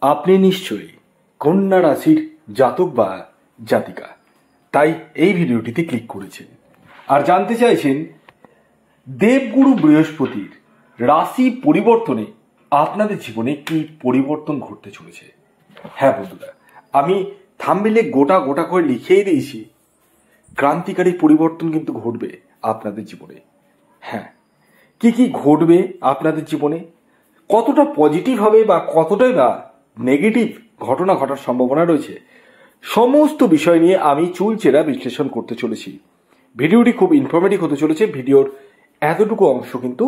আপনি নিশ্চয়ই কন্যা রাশির জাতক বা জাতিকা, তাই এই ভিডিওটিতে ক্লিক করেছেন আর জানতে চাইছেন দেবগুরু বৃহস্পতির রাশি পরিবর্তনে আপনাদের জীবনে কি পরিবর্তন ঘটতে চলেছে। হ্যাঁ বন্ধুরা, আমি থাম্বনেইলে গোটা করে লিখেই দিয়েছি, ক্রান্তিকারী পরিবর্তন কিন্তু ঘটবে আপনাদের জীবনে। হ্যাঁ, কি ঘটবে আপনাদের জীবনে, কতটা পজিটিভ হবে বা কতটাই বা নেগেটিভ ঘটনা ঘটার সম্ভাবনা রয়েছে, সমস্ত বিষয় নিয়ে আমি চুলচেরা বিশ্লেষণ করতে চলেছি। ভিডিওটি খুব ইনফরমেটিভ হতে চলেছে, ভিডিওর এতটুকু অংশ কিন্তু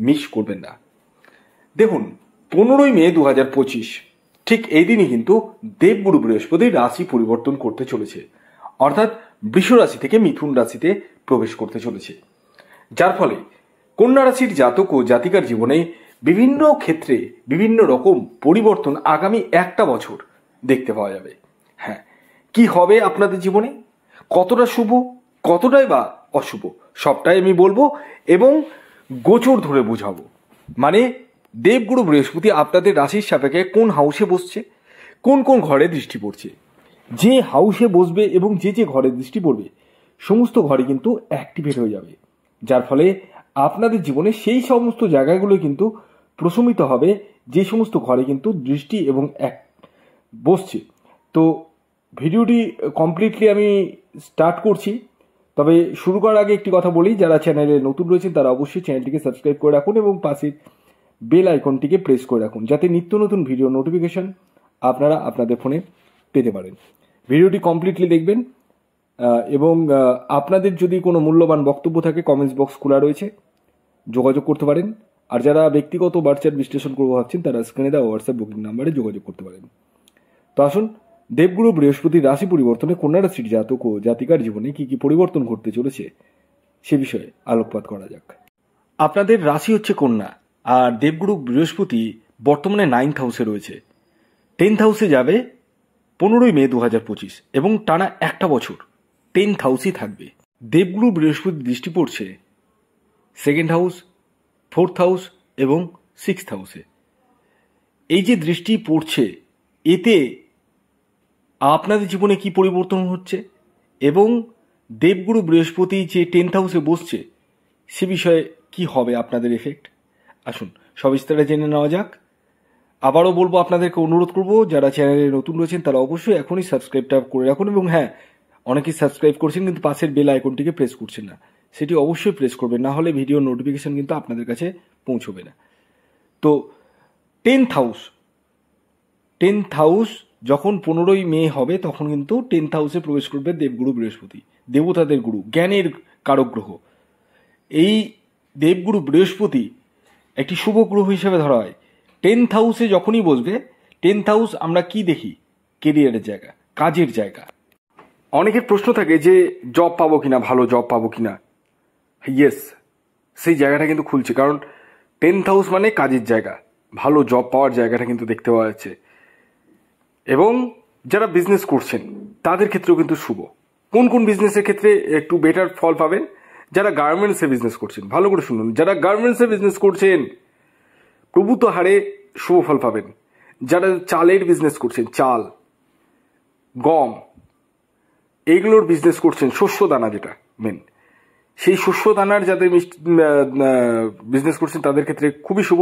মিস করবেন না। দেখুন, 15ই মে 2025 ঠিক এই দিনই কিন্তু দেবগুরু বৃহস্পতি রাশি পরিবর্তন করতে চলেছে, অর্থাৎ বৃষ রাশি থেকে মিথুন রাশিতে প্রবেশ করতে চলেছে, যার ফলে কন্যা রাশির জাতক ও জাতিকার জীবনে বিভিন্ন ক্ষেত্রে বিভিন্ন রকম পরিবর্তন আগামী একটা বছর দেখতে পাওয়া যাবে। হ্যাঁ, কি হবে আপনাদের জীবনে, কতটা শুভ কতটাই বা অশুভ, সবটাই আমি বলবো এবং গোচর ধরে বোঝাবো। মানে দেবগুরু বৃহস্পতি আপনাদের রাশির সাপেক্ষে কোন হাউসে বসছে, কোন ঘরে দৃষ্টি পড়ছে, যে হাউসে বসবে এবং যে ঘরে দৃষ্টি পড়বে সমস্ত ঘরে কিন্তু অ্যাক্টিভেট হয়ে যাবে, যার ফলে আপনাদের জীবনে সেই সমস্ত জায়গাগুলো কিন্তু প্রশমিত হবে যে সমস্ত ঘরে কিন্তু দৃষ্টি এবং বসছে। তো ভিডিওটি কমপ্লিটলি আমি স্টার্ট করছি, তবে শুরু করার আগে একটি কথা বলি, যারা চ্যানেলে নতুন রয়েছেন তারা অবশ্যই চ্যানেলটিকে সাবস্ক্রাইব করে রাখুন এবং পাশে বেল আইকনটিকে প্রেস করে রাখুন, যাতে নিত্য নতুন ভিডিও নোটিফিকেশন আপনারা আপনাদের ফোনে পেতে পারেন। ভিডিওটি কমপ্লিটলি দেখবেন এবং আপনাদের যদি কোনো মূল্যবান বক্তব্য থাকে কমেন্টস বক্স খোলা রয়েছে, যোগাযোগ করতে পারেন। আর যারা ব্যক্তিগত বার্চার বিশ্লেষণ করবো ভাবছেন তারা স্ক্রিনে দেওয়া হোয়াটসঅ্যাপ বুকিং নাম্বারে যোগাযোগ করতে পারেন। তো আসুন, দেবগুরু বৃহস্পতির রাশি পরিবর্তনে কন্যা রাশির জাতক ও জাতিকার জীবনে কি পরিবর্তন ঘটতে চলেছে সে বিষয়ে আলোকপাত করা যাক। আপনাদের রাশি হচ্ছে কন্যা, আর দেবগুরু বৃহস্পতি বর্তমানে 9th হাউসে রয়েছে, 10th হাউসে যাবে 15ই মে 2025 এবং টানা একটা বছর 10th হাউসই থাকবে। দেবগুরু বৃহস্পতি দৃষ্টি পড়ছে 2nd হাউস, 4th হাউস এবং 6th হাউসে। এই যে দৃষ্টি পড়ছে, এতে আপনাদের জীবনে কি পরিবর্তন হচ্ছে এবং দেবগুরু বৃহস্পতি যে 10th হাউসে বসছে সে বিষয়ে কি হবে আপনাদের এফেক্ট, আসুন সবিস্তারে জেনে নেওয়া যাক। আবারও বলবো, আপনাদেরকে অনুরোধ করবো যারা চ্যানেলে নতুন রয়েছেন তারা অবশ্যই এখনই সাবস্ক্রাইবটা করে রাখুন এবং হ্যাঁ, অনেকেই সাবস্ক্রাইব করছেন কিন্তু পাশের বেল আইকনটিকে প্রেস করছেন না, সেটি অবশ্যই প্রেস করবেন, না হলে ভিডিও নোটিফিকেশন কিন্তু আপনাদের কাছে পৌঁছবে না। তো 10th হাউস যখন 15ই মে হবে তখন কিন্তু 10th হাউসে প্রবেশ করবে দেবগুরু বৃহস্পতি, দেবতাদের গুরু, জ্ঞানের কারক গ্রহ। এই দেবগুরু বৃহস্পতি একটি শুভ গ্রহ হিসেবে ধরা হয়। 10th হাউসে যখনই বসবে, 10th হাউস আমরা কি দেখি, কেরিয়ারের জায়গা, কাজের জায়গা। অনেকের প্রশ্ন থাকে যে জব পাবো কিনা, ভালো জব পাবো কিনা। ইয়েস, সেই জায়গাটা কিন্তু খুলছে, কারণ 10th হাউস মানে কাজের জায়গা, ভালো জব পাওয়ার জায়গাটা কিন্তু দেখতে পাওয়া যাচ্ছে। এবং যারা বিজনেস করছেন তাদের ক্ষেত্রেও কিন্তু শুভ। কোন বিজনেসের ক্ষেত্রে একটু বেটার ফল পাবেন, যারা গার্মেন্টসে বিজনেস করছেন, ভালো করে শুনুন, যারা গার্মেন্টসে বিজনেস করছেন প্রভূত হারে শুভ ফল পাবেন। যারা চালের বিজনেস করছেন, চাল, গম, এইগুলোর বিজনেস করছেন, শস্য দানা যেটা মেন, সেই শস্য দানার যাদের বিজনেস করছেন তাদের ক্ষেত্রে খুবই শুভ।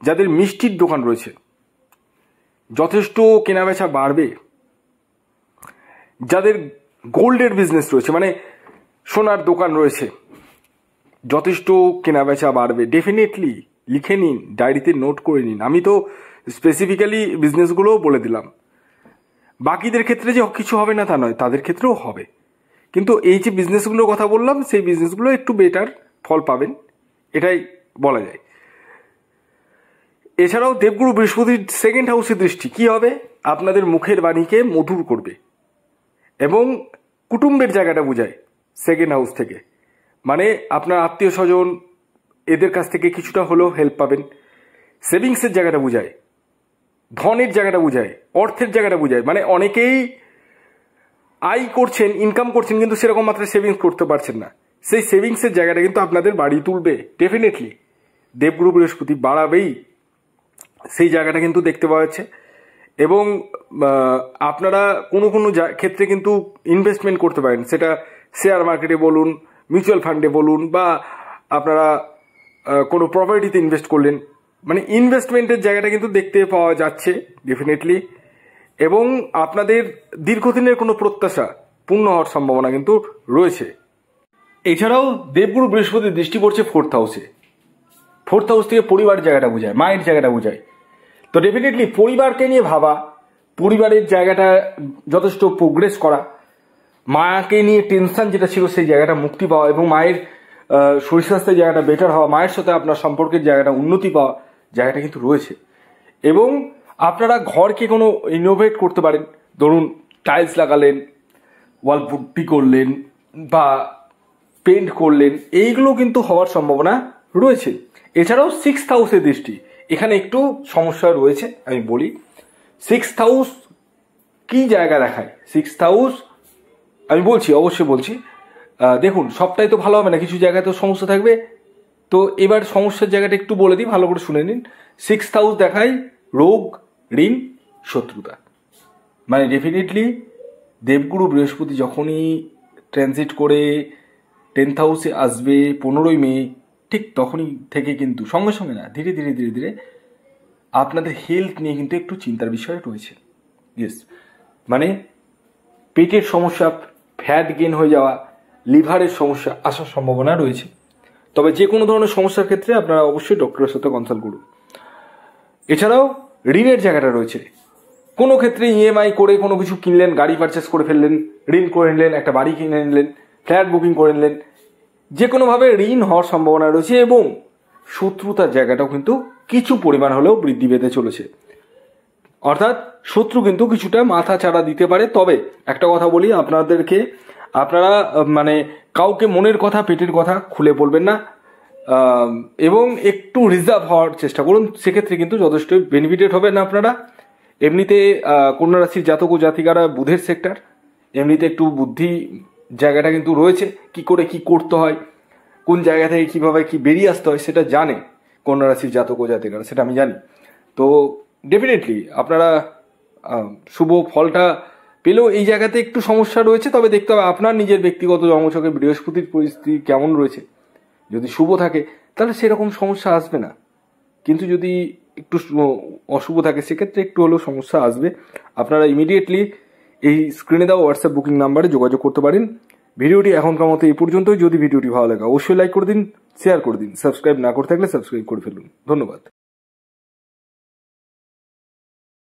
যাদের মিষ্টির দোকান রয়েছে যথেষ্ট কেনাবেচা বাড়বে। যাদের গোল্ডের বিজনেস রয়েছে, মানে সোনার দোকান রয়েছে, যথেষ্ট কেনাবেচা বাড়বে। ডেফিনেটলি লিখে নিন, ডায়েরিতে নোট করে নিন। আমি তো স্পেসিফিক্যালি বিজনেসগুলোও বলে দিলাম, বাকিদের ক্ষেত্রে যে কিছু হবে না তা নয়, তাদের ক্ষেত্রেও হবে, কিন্তু এই যে বিজনেসগুলোর কথা বললাম সেই বিজনেসগুলো একটু বেটার ফল পাবেন, এটাই বলা যায়। এছাড়াও দেবগুরু বৃহস্পতির 2nd হাউসের দৃষ্টি কি হবে, আপনাদের মুখের বাণীকে মধুর করবে এবং কুটুম্বের জায়গাটা বোঝায় 2nd হাউস থেকে, মানে আপনার আত্মীয় স্বজন এদের কাছ থেকে কিছুটা হলেও হেল্প পাবেন। সেভিংসের জায়গাটা বোঝায়, ধনের জায়গাটা বোঝায়, অর্থের জায়গাটা বোঝায়, মানে অনেকেই আয় করছেন, ইনকাম করছেন, কিন্তু সেরকম মাত্রায় সেভিংস করতে পারছেন না, সেই সেভিংসের জায়গাটা কিন্তু আপনাদের বাড়িয়ে তুলবে। ডেফিনেটলি দেবগুরু বৃহস্পতি বাড়াবেই, সেই জায়গাটা কিন্তু দেখতে পাওয়া যাচ্ছে। এবং আপনারা কোনো কোনো ক্ষেত্রে কিন্তু ইনভেস্টমেন্ট করতে পারেন, সেটা শেয়ার মার্কেটে বলুন, মিউচুয়াল ফান্ডে বলুন, বা আপনারা কোনো প্রপার্টিতে ইনভেস্ট করলেন, মানে ইনভেস্টমেন্টের জায়গাটা কিন্তু দেখতে পাওয়া যাচ্ছে ডেফিনেটলি। এবং আপনাদের দীর্ঘদিনের কোনো প্রত্যাশা পূর্ণ হওয়ার সম্ভাবনা কিন্তু রয়েছে। এছাড়াও দেবগুরু বৃহস্পতির দৃষ্টি পড়ছে ফোর্থ হাউসে। ফোর্থ হাউস থেকে পরিবার জায়গাটা বোঝায়, মায়ের জায়গাটা বোঝায়। তো ডেফিনেটলি পরিবারকে নিয়ে ভাবা, পরিবারের জায়গাটা যথেষ্ট প্রোগ্রেস করা, মাকে নিয়ে টেনশন যেটা ছিল সেই জায়গাটা মুক্তি পাওয়া, এবং মায়ের শরীর স্বাস্থ্যের জায়গাটা বেটার হওয়া, মায়ের সাথে আপনার সম্পর্কের জায়গাটা উন্নতি পাওয়া জায়গাটা কিন্তু রয়েছে। এবং আপনারা ঘরকে কোনো ইনোভেট করতে পারেন, ধরুন টাইলস লাগালেন, ওয়াল পুট্টি করলেন বা পেন্ট করলেন, এইগুলো কিন্তু হওয়ার সম্ভাবনা রয়েছে। এছাড়াও সিক্সথ হাউসের দৃষ্টি, এখানে একটু সমস্যা রয়েছে। আমি বলি সিক্সথ হাউস কি জায়গা দেখায়। সিক্সথ হাউস আমি বলছি, অবশ্যই বলছি, দেখুন সবটাই তো ভালো হবে না, কিছু জায়গায় তো সমস্যা থাকবে। তো এবার সমস্যার জায়গাটা একটু বলে দিই, ভালো করে শুনে নিন। সিক্সথ হাউস দেখায় রোগ, ঋণ, শত্রুতা। মানে ডেফিনেটলি দেবগুরু বৃহস্পতি যখনই ট্রানজিট করে 10th হাউসে আসবে 15ই মে, ঠিক তখনই থেকে কিন্তু সঙ্গে সঙ্গে না, ধীরে ধীরে ধীরে ধীরে আপনাদের হেলথ নিয়ে কিন্তু একটু চিন্তার বিষয় রয়েছে। ইয়েস, মানে পেটের সমস্যা, ফ্যাট গেইন হয়ে যাওয়া, লিভারের সমস্যা আসার সম্ভাবনা রয়েছে। তবে যে কোনো ধরনের সমস্যার ক্ষেত্রে আপনারা অবশ্যই ডক্টরের সাথে কনসাল্ট করুন। এছাড়াও ঋণের জায়গাটা রয়েছে। কোনো ক্ষেত্রে ইএমআই করে কোনো কিছু কিনলেন, গাড়ি পারচেস করে ফেললেন, ঋণ করে নিলেন, একটা বাড়ি কিনে নিলেন, ফ্ল্যাট বুকিং করে নিলেন, যে কোনোভাবে ঋণ হওয়ার সম্ভাবনা রয়েছে। এবং শত্রুতার জায়গাটাও কিন্তু কিছু পরিমাণ হলেও বৃদ্ধি পেতে চলেছে। অর্থাৎ শত্রু কিন্তু কিছুটা মাথা চাড়া দিতে পারে। তবে একটা কথা বলি আপনাদেরকে, আপনারা মানে কাউকে মনের কথা, পেটের কথা খুলে বলবেন না, এবং একটু রিজার্ভ হওয়ার চেষ্টা করুন। সেক্ষেত্রে কিন্তু যথেষ্ট বেনিফিটেড হবেন আপনারা। এমনিতে কন্যা রাশির জাতক ও জাতিকারা বুধের সেক্টর, এমনিতে একটু বুদ্ধি জায়গাটা কিন্তু রয়েছে। কি করে কি করতে হয়, কোন জায়গা থেকে কিভাবে কি বেরিয়ে আসতে হয় সেটা জানে কন্যা রাশির জাতক ও জাতিকারা, সেটা আমি জানি। তো ডেফিনেটলি আপনারা শুভ ফলটা পেলেও এই জায়গাতে একটু সমস্যা রয়েছে। তবে দেখতে হবে আপনার নিজের ব্যক্তিগত জন্মছকে বৃহস্পতির পরিস্থিতি কেমন রয়েছে। যদি শুভ থাকে তাহলে সেরকম সমস্যা আসবে না, কিন্তু যদি একটু অশুভ থাকে সেক্ষেত্রে একটু হলেও সমস্যা আসবে। আপনারা ইমিডিয়েটলি এই স্ক্রিনে দেওয়া হোয়াটসঅ্যাপ বুকিং নাম্বারে যোগাযোগ করতে পারেন। ভিডিওটি এখনকার মতো এই পর্যন্তই। যদি ভিডিওটি ভালো লাগে অবশ্যই লাইক করে দিন, শেয়ার করে দিন, সাবস্ক্রাইব না করে থাকলে সাবস্ক্রাইব করে ফেলুন। ধন্যবাদ।